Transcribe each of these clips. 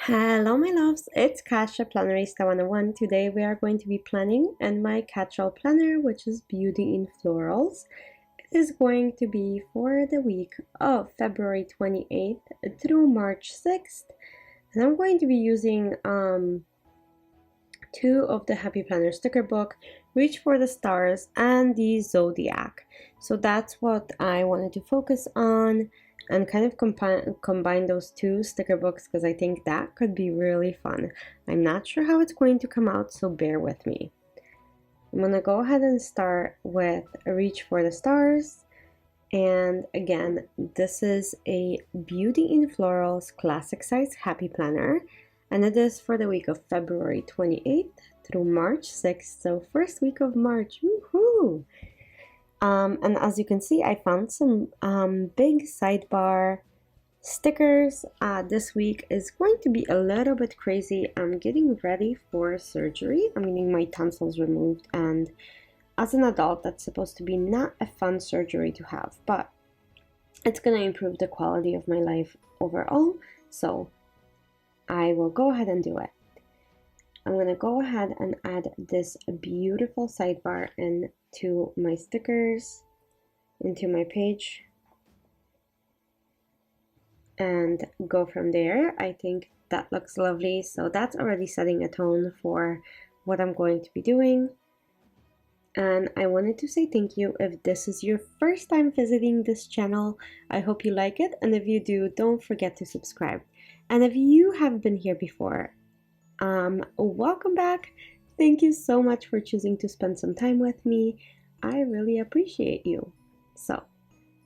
Hello my loves, it's Kasia Plannerista 101. Today we are going to be planning in my catch-all planner, which is Beauty in Florals. It is going to be for the week of February 28th through March 6th. And I'm going to be using two of the Happy Planner sticker book, Reach for the Stars and the Zodiac. So that's what I wanted to focus on and kind of combine those two sticker books because I think that could be really fun. I'm not sure how it's going to come out, so bear with me. I'm gonna go ahead and start with Reach for the Stars. And again, this is a Beauty in Florals classic size Happy Planner, and it is for the week of February 28th through March 6th, so first week of March, woohoo! And as you can see, I found some big sidebar stickers. This week is going to be a little bit crazy. I'm getting ready for surgery. I'm getting my tonsils removed, and as an adult, that's supposed to be not a fun surgery to have, but it's going to improve the quality of my life overall, so I will go ahead and do it. I'm going to go ahead and add this beautiful sidebar into my stickers, into my page, and go from there. I think that looks lovely, so that's already setting a tone for what I'm going to be doing. And I wanted to say thank you if this is your first time visiting this channel. I hope you like it, and if you do, don't forget to subscribe. And if you have been here before, welcome back. Thank you so much for choosing to spend some time with me. I really appreciate you. So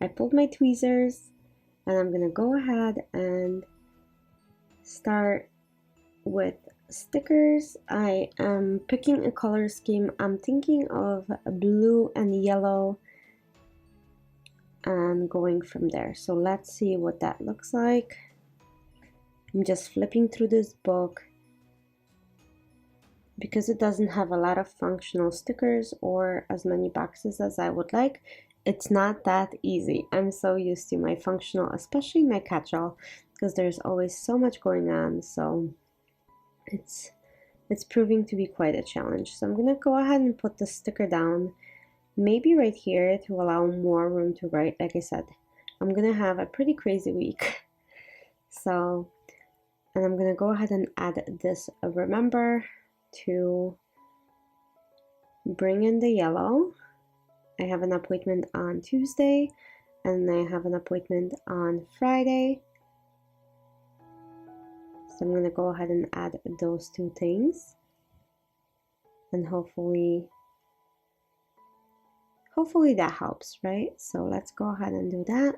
I pulled my tweezers and I'm gonna go ahead and start with stickers. I am picking a color scheme. I'm thinking of blue and yellow and going from there. So let's see what that looks like. I'm just flipping through this book because it doesn't have a lot of functional stickers or as many boxes as I would like. It's not that easy. I'm so used to my functional, especially my catch-all, because there's always so much going on, so it's proving to be quite a challenge. So I'm gonna go ahead and put the sticker down, maybe right here to allow more room to write. Like I said, I'm gonna have a pretty crazy week. So, and I'm gonna go ahead and add this remember to bring in the yellow. I have an appointment on Tuesday and I have an appointment on Friday. So I'm gonna go ahead and add those two things, and hopefully that helps, right? So let's go ahead and do that.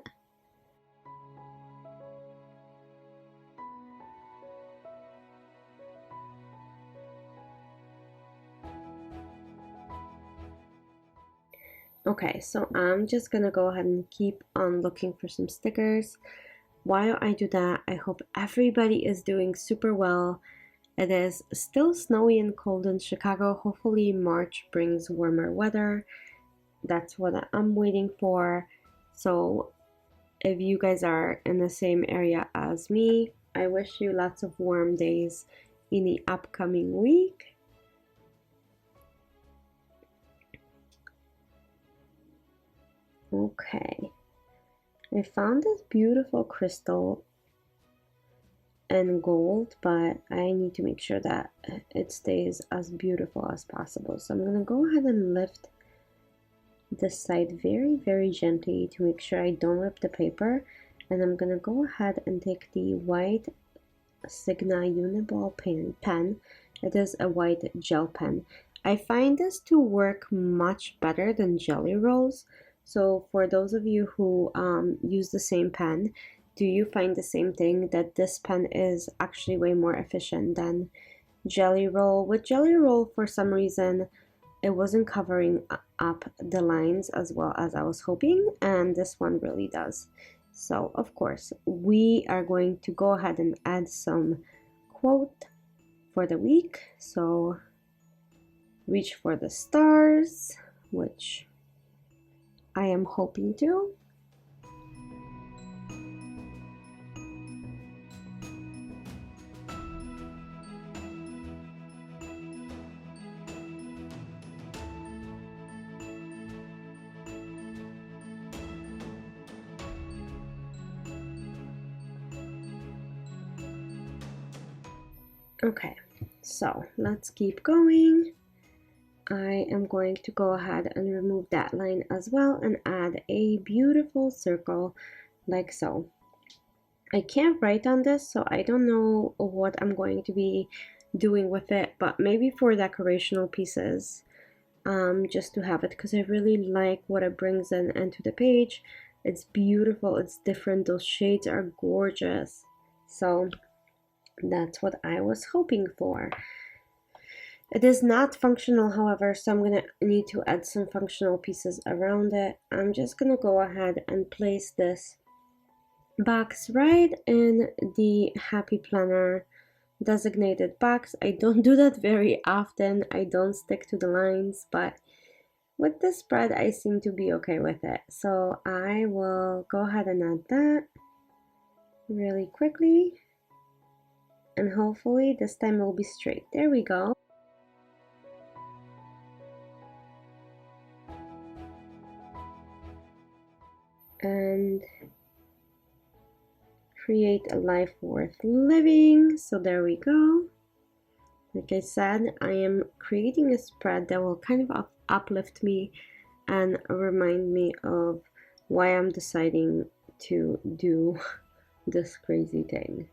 Okay, so I'm just gonna go ahead and keep on looking for some stickers. While I do that, I hope everybody is doing super well. It is still snowy and cold in Chicago. Hopefully March brings warmer weather. That's what I'm waiting for. So if you guys are in the same area as me, I wish you lots of warm days in the upcoming week. Okay, I found this beautiful crystal and gold, but I need to make sure that it stays as beautiful as possible. So I'm gonna go ahead and lift this side very, very gently to make sure I don't rip the paper. And I'm gonna go ahead and take the white Signa Uni-Ball pen. It is a white gel pen. I find this to work much better than jelly rolls. So for those of you who use the same pen, do you find the same thing, that this pen is actually way more efficient than jelly roll? With jelly roll, for some reason, it wasn't covering up the lines as well as I was hoping, and this one really does. So of course, we are going to go ahead and add some quote for the week. So reach for the stars, which I am hoping to. Okay, so let's keep going. I am going to go ahead and remove that line as well and add a beautiful circle like so. I can't write on this, so I don't know what I'm going to be doing with it, but maybe for decorational pieces, just to have it, because I really like what it brings in into the page. It's beautiful, it's different, those shades are gorgeous. So that's what I was hoping for. It is not functional, however, so I'm gonna need to add some functional pieces around it. I'm just gonna go ahead and place this box right in the Happy Planner designated box. I don't do that very often. I don't stick to the lines, but with this spread, I seem to be okay with it. So I will go ahead and add that really quickly. And hopefully this time it will be straight. There we go. And create a life worth living. So there we go. Like I said, I am creating a spread that will kind of uplift me and remind me of why I'm deciding to do this crazy thing.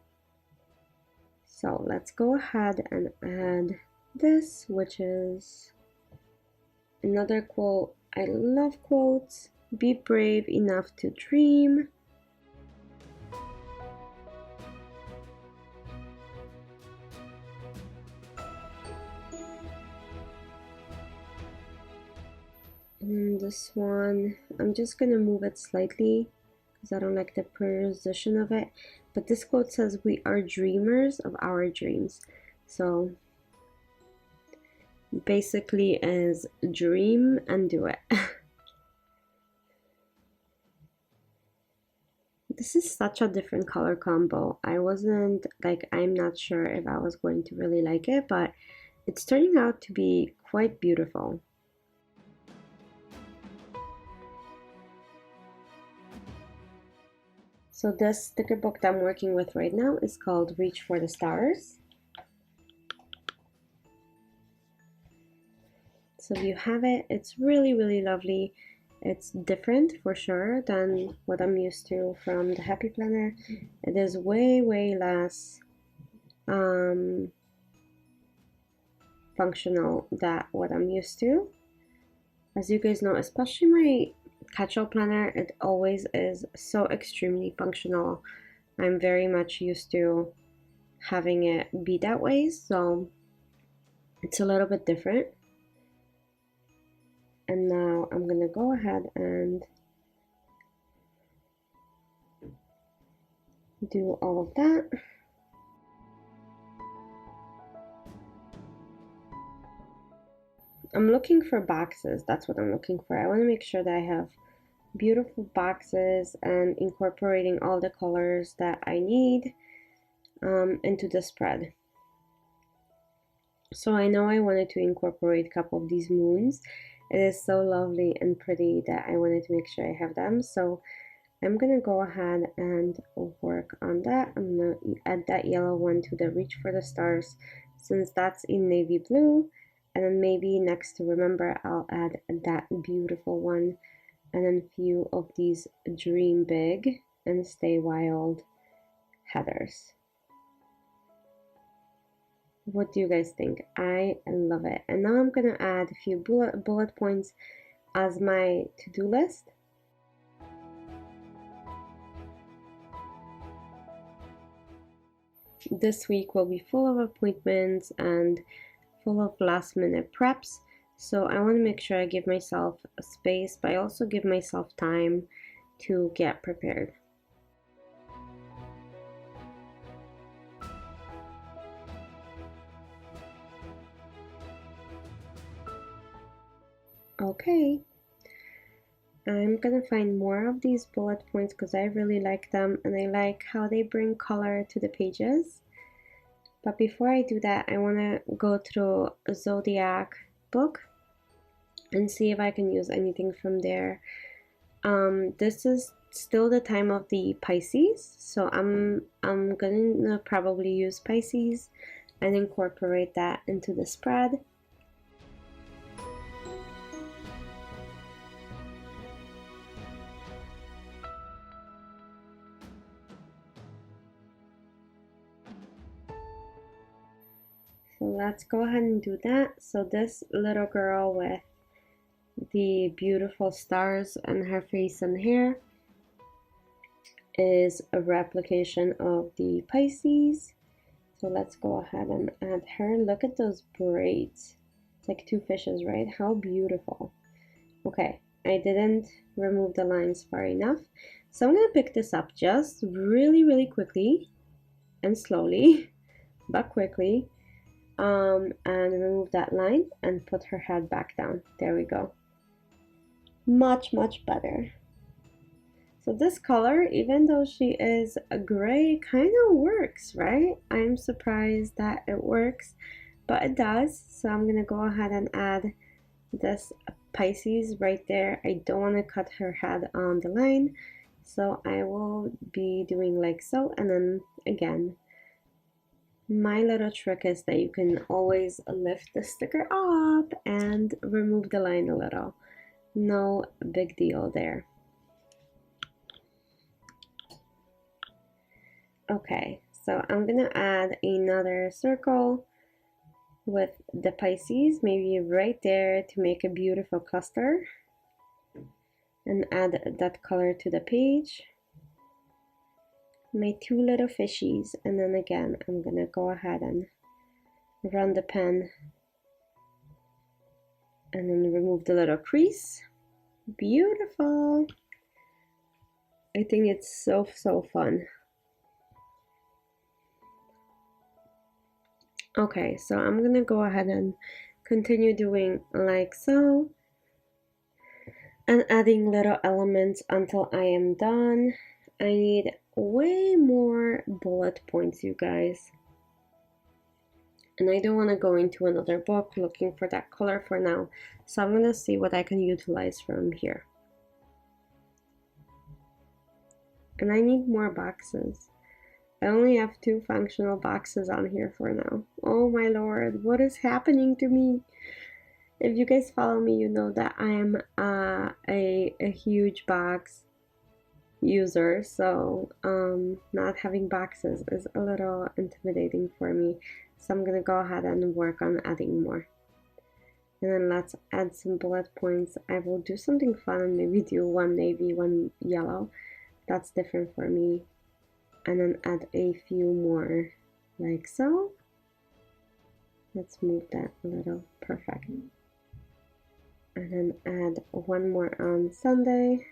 So let's go ahead and add this, which is another quote. I love quotes. Be brave enough to dream. And this one, I'm just gonna move it slightly because I don't like the position of it. But this quote says, "We are dreamers of our dreams." So basically is dream and do it. This is such a different color combo. I'm not sure if I was going to really like it, but it's turning out to be quite beautiful. So this sticker book that I'm working with right now is called Reach for the Stars. So you have it. It's really, really lovely. It's different for sure than what I'm used to from the Happy Planner. It is way, way less functional than what I'm used to. As you guys know, especially my catch-all planner, it always is so extremely functional. I'm very much used to having it be that way, so it's a little bit different. And now I'm gonna go ahead and do all of that. I'm looking for boxes. That's what I'm looking for. I want to make sure that I have beautiful boxes and incorporating all the colors that I need into the spread. So I know I wanted to incorporate a couple of these moons. It is so lovely and pretty that I wanted to make sure I have them. So I'm gonna go ahead and work on that. I'm gonna add that yellow one to the Reach for the Stars since that's in navy blue. And then maybe next to Remember, I'll add that beautiful one and then a few of these Dream Big and Stay Wild headers. What do you guys think? I love it. And now I'm gonna add a few bullet points as my to-do list. This week will be full of appointments and full of last minute preps, so I want to make sure I give myself a space, but I also give myself time to get prepared. Okay, I'm gonna find more of these bullet points because I really like them and I like how they bring color to the pages. But before I do that, I want to go through a Zodiac book and see if I can use anything from there. This is still the time of the Pisces, so I'm gonna probably use Pisces and incorporate that into the spread. So let's go ahead and do that. So this little girl with the beautiful stars on her face and hair is a replication of the Pisces. So let's go ahead and add her. Look at those braids. It's like two fishes, right? How beautiful. Okay, I didn't remove the lines far enough. So I'm gonna pick this up just really quickly and slowly, but quickly. And remove that line and put her head back down. There we go. Much better. So this color, even though she is a gray, kind of works, right? I'm surprised that it works, but it does. So I'm gonna go ahead and add this Pisces right there. I don't want to cut her head on the line, so I will be doing like so. And then again, my little trick is that you can always lift the sticker up and remove the line a little. No big deal there. Okay, so I'm gonna add another circle with the Pisces, maybe right there to make a beautiful cluster, and add that color to the page. My two little fishies, and then again I'm gonna go ahead and run the pen and then remove the little crease. Beautiful. I think it's so fun. Okay, so I'm gonna go ahead and continue doing like so and adding little elements until I am done. I need way more bullet points, you guys. And I don't want to go into another book looking for that color for now. So I'm going to see what I can utilize from here. And I need more boxes. I only have 2 functional boxes on here for now. Oh my lord, what is happening to me? If you guys follow me, you know that I am a huge box user, so not having boxes is a little intimidating for me. So I'm gonna go ahead and work on adding more. And then let's add some bullet points. I will do something fun and maybe do one navy, one yellow. That's different for me. And then add a few more like so. Let's move that a little. Perfect. And then add one more on Sunday.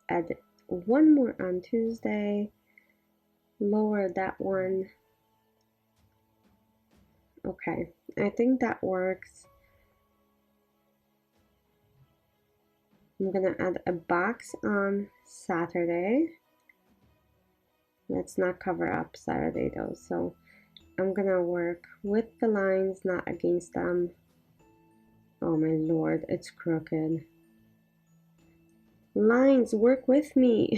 Add one more on Tuesday. Lower that one. Okay, I think that works. I'm gonna add a box on Saturday. Let's not cover up Saturday though, so I'm gonna work with the lines, not against them. Oh my lord, it's crooked. Lines, work with me.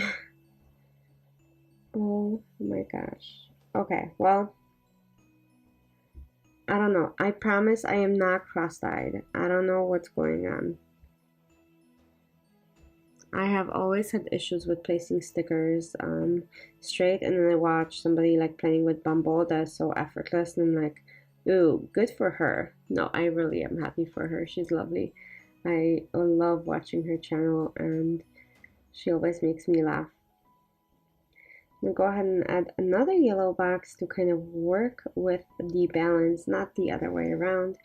Oh my gosh. Okay, well, I don't know. I promise I am not cross-eyed. I don't know what's going on. I have always had issues with placing stickers straight, and then I watch somebody like playing with Bumble that's so effortless, and I'm like, ooh, good for her. No, I really am happy for her. She's lovely. I love watching her channel, and she always makes me laugh. I'm gonna go ahead and add another yellow box to kind of work with the balance, not the other way around.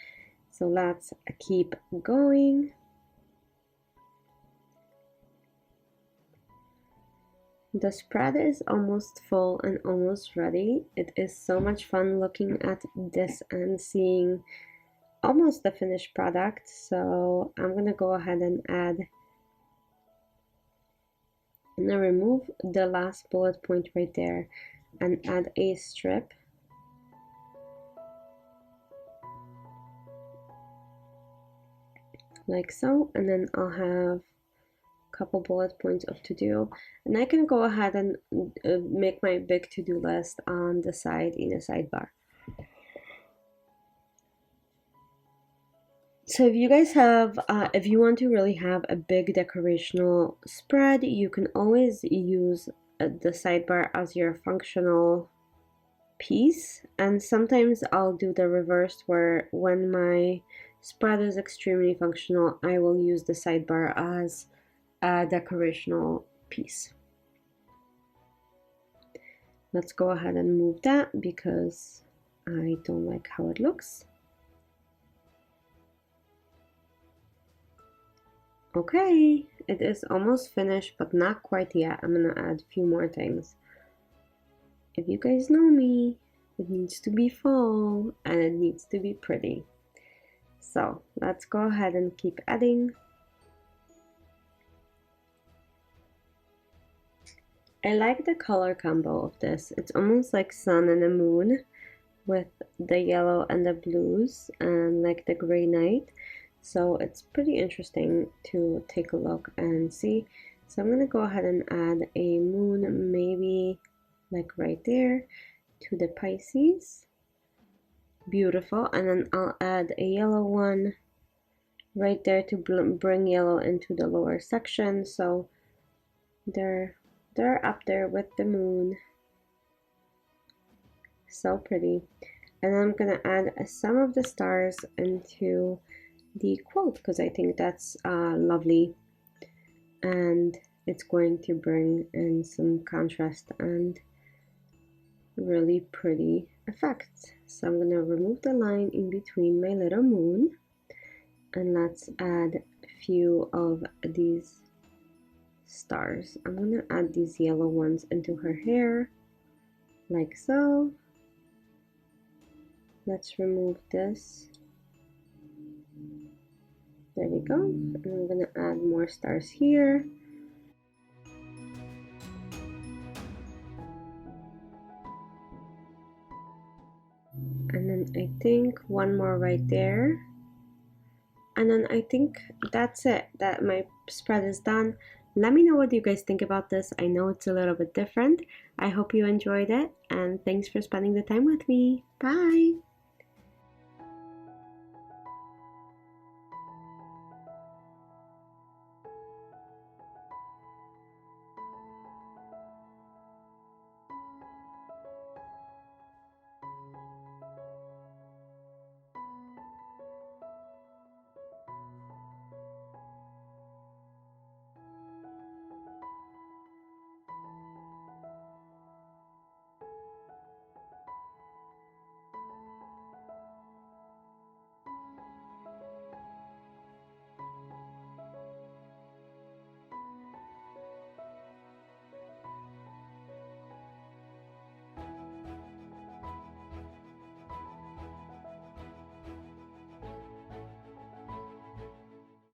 So let's keep going. The spread is almost full and almost ready. It is so much fun looking at this and seeing almost the finished product. So I'm gonna go ahead and add, and then remove the last bullet point right there and add a strip. Like so, and then I'll have a couple bullet points of to do, and I can go ahead and make my big to-do list on the side in a sidebar. So if you guys have, if you want to really have a big decorational spread, you can always use the sidebar as your functional piece. And sometimes I'll do the reverse, where when my spread is extremely functional, I will use the sidebar as a decorational piece. Let's go ahead and move that because I don't like how it looks. Okay, it is almost finished, but not quite yet. I'm gonna add a few more things. If you guys know me, it needs to be full and it needs to be pretty. So let's go ahead and keep adding. I like the color combo of this. It's almost like sun and a moon with the yellow and the blues and like the gray night. So it's pretty interesting to take a look and see. So I'm gonna go ahead and add a moon, maybe like right there to the Pisces. Beautiful. And then I'll add a yellow one right there to bring yellow into the lower section. So they're up there with the moon. So pretty. And I'm gonna add some of the stars into the quote because I think that's lovely, and it's going to bring in some contrast and really pretty effect. So I'm gonna remove the line in between my little moon, and let's add a few of these stars. I'm gonna add these yellow ones into her hair like so. Let's remove this. There we go. And I'm gonna add more stars here. And then I think one more right there. And then I think that's it. That my spread is done. Let me know what you guys think about this. I know it's a little bit different. I hope you enjoyed it, and thanks for spending the time with me. Bye!